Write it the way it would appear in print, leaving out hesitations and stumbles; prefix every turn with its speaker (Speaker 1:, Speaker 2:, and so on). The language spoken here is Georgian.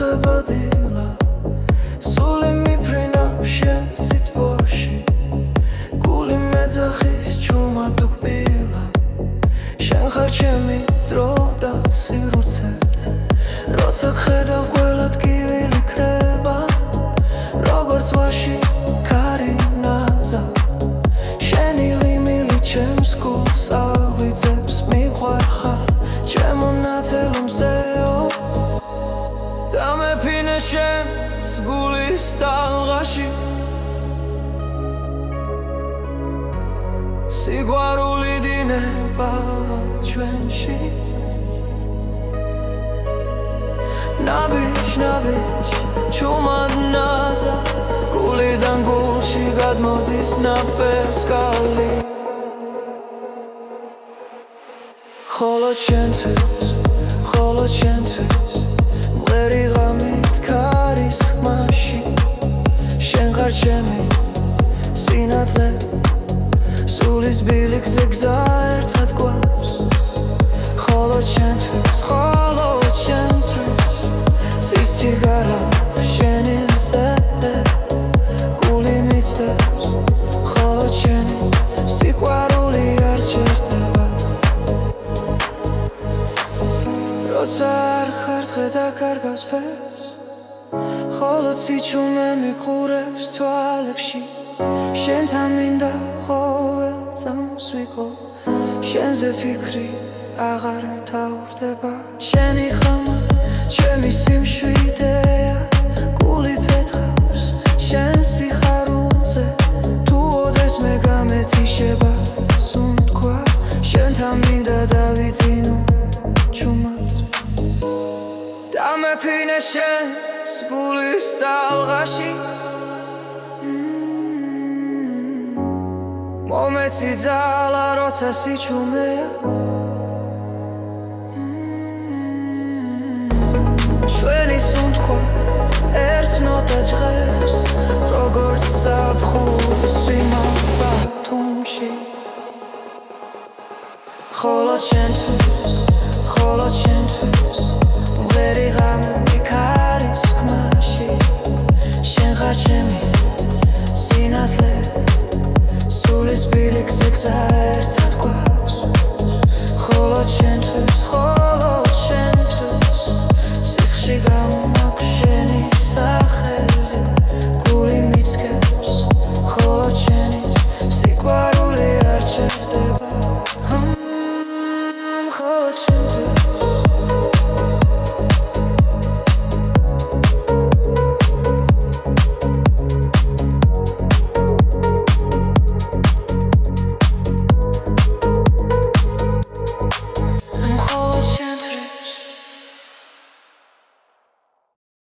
Speaker 1: ხებოდილა სული მიფრინა შენ სიტყვაში გული მეძახის ჩუმა დუგბილა შენ ხარ ჩემი დრო და სივრცე როცა გხედავ გველად გივილი ქრება როგორც ვაში კარი ნაზა შენი ლიმილი ჩემს გულს აღვიძებს მიყვარხარ ჩემო ნათელო მზეო დამეფინე შენს გულის ტალღაში სიყვარული დინება ჩვენში ნაბიჯ ჩუმად ნაზა გულიდან გულში გადმოდის ნაპერწკალი ხოლო ჩემთვის მღერი ღამით ქარის ხმაში შენ ხარ ჩემი სინათლე სულის ბილიქზე გზა ერთად გვაქვს ხოლო ჩემთვის სისჩიგარა შენი ზედე გული მიცდებს ხოლო ჩემი სიყვარული არ ჩერდება როცა არ ხარ დღე და კარგავს ფერს ხოლო სიჩუმე მიყურებს თვალებში შენთან მინდა ყოველ წამს ვიყო შენზე ფიქრი აღარ თავდება შენი ხმა ჩემი სიმშვიდეა გული ფეთხავს შენ სიხარულზე თუ ოდეს მე გამეთიშება სუნთქვა შენთან მინდა დავიძინო ჩუმად დამეფინე შენს გულის ტალღაში მომეცი ძალა როცა სიჩუმეა ჩვენი სუნთქვა ერთ ნოტას ჟღერს როგორც ზაფხულის ვიმალ ბათუმში ხოლო ჩემთვის მღერი ღამით ქარის ხმაში შენ ხარ ჩემი სინათლე სულის ბილიქზე გზა ერთად გვაქვს ხოლო ჩემთვის